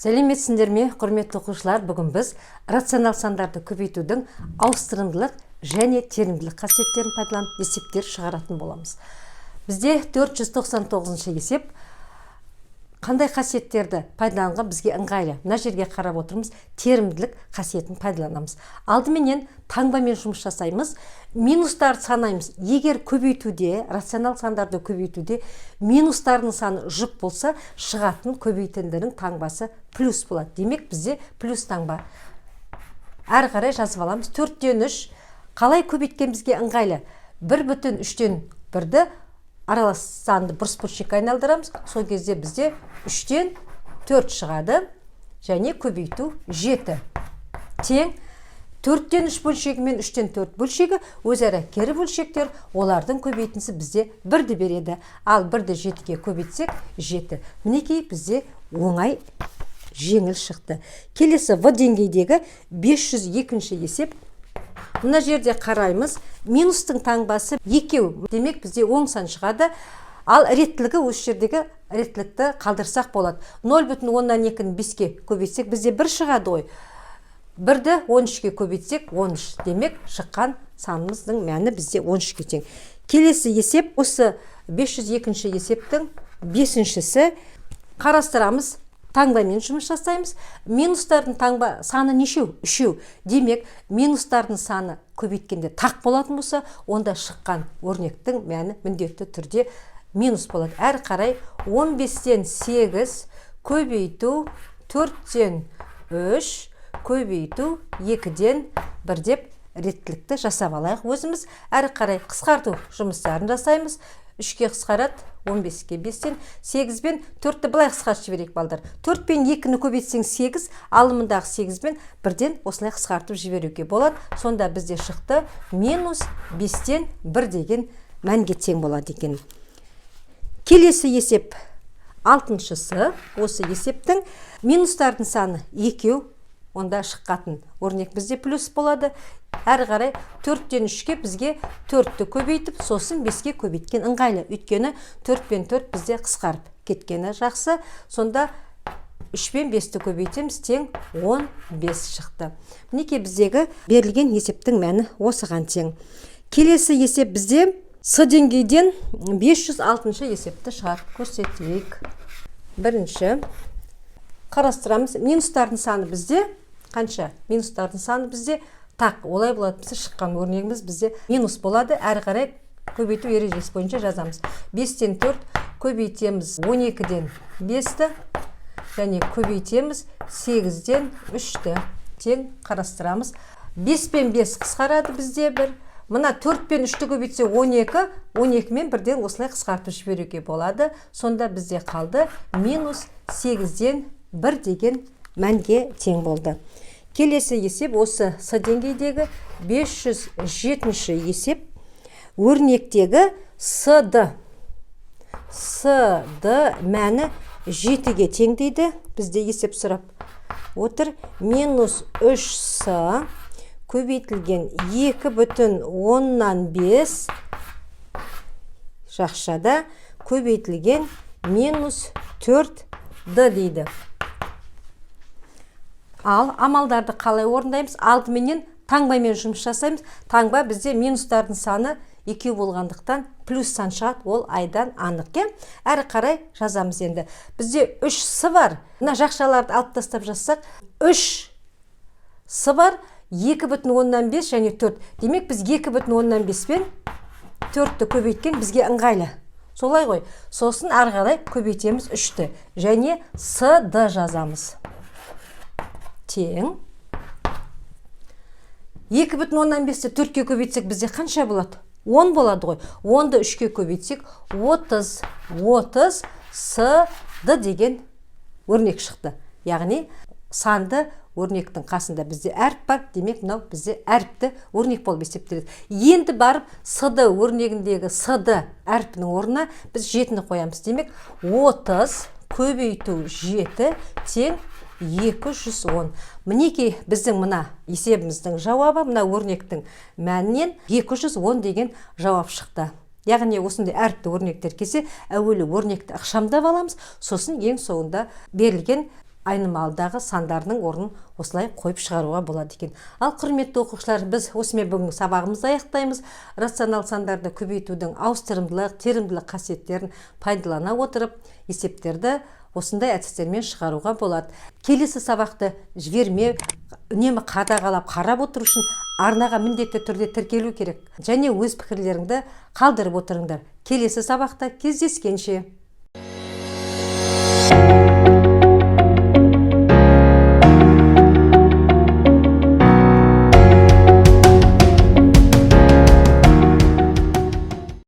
Сәлеметсіңдер ме, құрметті оқушылар? Бүгін біз рационал сандарды көбейтудің ауыстырымдылық және терімділік қасиеттерін пайдаланып есептер шығаратын боламыз. Бізде 499 есеп қандай қасиеттерді пайдаланған бізге ыңғайлы. Мына жерге қарап отырмыз, терімділік қасиетін пайдаланамыз. Алдыменен таңбамен жұмыс жасаймыз, минустарды санаймыз. Егер көбейтуде, рационал сандарды көбейтуде минустардың саны жұп болса, шығатын көбейтіндердің таңбасы плюс болады. Демек, бізде плюс таңба. Әрі қарай жазып аламыз. 4-тен 3 қалай көбейткен бізге ыңғайлы? 1/3-тен 1-ді аралас санды бұрыс бөлшекке айналдырамыз. Сол кезде бізде 3-тен 4 шығады және көбейту 7. Тең 4-тен 3 бөлшегі мен 3-тен 4 бөлшегі өзара кері бөлшектер, олардың көбейтіндісі бізде 1-ді береді. Ал 1-ді 7-ге көбейтсек 7. Мінекей бізде оңай жеңіл шықты. Келесі В деңгейдегі 502-ші есеп. Мына жерде қараймыз, минустың таңбасы 2. Демек, бізде оң сан шығады. Ал реттілігі осы жердегі реттілікті қалдырсақ болады. 0,2-ні 5-ке көбейтсек, бізде 1 шығады ғой. 1-ді 13-ке көбейтсек 13. Демек, шыққан санымыздың мәні бізде 13-ке тең. Келесі есеп, осы 502-ші есептің 5-шісі. Қарастырамыз. Таңбамен жұмыс жасаймыз. Минустардың таңба саны нешеу? 3. Демек, минустардың саны көбейткенде тақ болатын болса, онда шыққан өрнектің мәні міндетті түрде минус болады. Әрі қарай 15-тен 8 көбейту 4-тен 3 көбейту 2-ден 1 деп реттілікті жасап алайық өзіміз. Әрі қарай қысқарту жұмыстарын жасаймыз. 3-ке қысқарады, 15-ке 5-тен 8-бен 4-ті былай қысқартып жіберейік балдар. 4 пен 2-ні көбейтсең 8, алымындағы 8-бен 1-ден осылай қысқартып жіберуге болады. Сонда бізде шықты минус 5-тен 1 деген мәнге тең болады екен. Келесі есеп 6-шысы. Осы есептің минустардың саны 2. Онда шыққатын өрнек бізде плюс болады. Әрі қарай 4-тен 3-ке бізге 4-ті көбейтіп, сосын 5-ке көбейткен ыңғайлы. Өйткені 4 пен 4 бізде қысқарып кеткені жақсы. Сонда 3 пен 5-ті көбейтеміз, тең 15 шықты. Мінекей біздегі берілген есептің мәні осыған тең. Келесі есеп бізде С деңгейден 506-шы есепті шығарып көрсетейік. Бірінші қарастырамыз. Минустардың саны бізде қанша? Минустардың саны бізде тақ. Олай болады, бізде шыққан өрнегіміз бізде минус болады. Әрі қарай көбейту ережесі бойынша жазамыз. 5-тен 4 көбейтеміз 12-ден 5-ті және көбейтеміз 8-ден 3-ті. Тең қарастырамыз. 5 пен 5 қысқарады бізде 1. Мына 4 пен 3-ті көбейтсе 12, 12 мен 1-ден осылай қысқартып жіберуге болады. Сонда бізде қалды минус 8-ден 1 деген мәнге тең болды. Келесі есеп осы С деңгейдегі 507-ші есеп. Өрнектегі С-ды мәні 7-ге тең дейді. Бізде есеп сұрап отыр. Минус 3С көбейтілген 2,5 жақшада көбейтілген минус 4-ді дейді. Ал амалдарды қалай орындаймыз? Алдыменен таңбамен жұмыс жасаймыз. Таңба бізде минустардың саны 2 болғандықтан плюс сан шығады, ол айдан анық. Әрі қарай жазамыз енді. Бізде 3С бар. Мына жақшаларды алып тастап жазсақ, 3С бар, 2,5 және 4. Демек, біз 2,5 пен 4-ті көбейткен бізге ыңғайлы. Солай ғой. Сосын әрі қарай көбейтеміз 3-ті және С-ды жазамыз. Тең 2,5-ті 4-ке көбейтсек бізде қанша болады? 10 болады ғой. 10-ды 3-ке көбейтсек 30 С-ды деген өрнек шықты. Яғни санды өрнектің қасында бізде әріп бар. Демек, мынау бізде әріпті өрнек болып есептеледі. Енді барып С-ды өрнегіндегі С-ды әріпінің орнына біз 7-ні қоямыз. Демек, 30 көбейту 7 тең 210. Мінекей біздің мына есебіміздің жауабы, мына өрнектің мәнінен 210 деген жауап шықты. Яғни осындай әріпті өрнектер келсе, әуелі өрнекті ықшамдап аламыз, сосын ең соңында берілген айнымалыдағы сандарының орнын осылай қойып шығаруға болады екен. Ал құрметті оқушылар, біз осымен бүгінгі сабағымызды аяқтаймыз. Рационал сандарды көбейтудің ауыстырымдылық, терімділік қасиеттерін пайдалана отырып, есептерді осындай әдістермен шығаруға болады. Келесі сабақты жібермей, үнемі қадағалап қарап отыру үшін арнаға міндетті түрде тіркелу керек. Және өз пікірлеріңді қалдырып отырыңдар. Келесі сабақта кездескенше.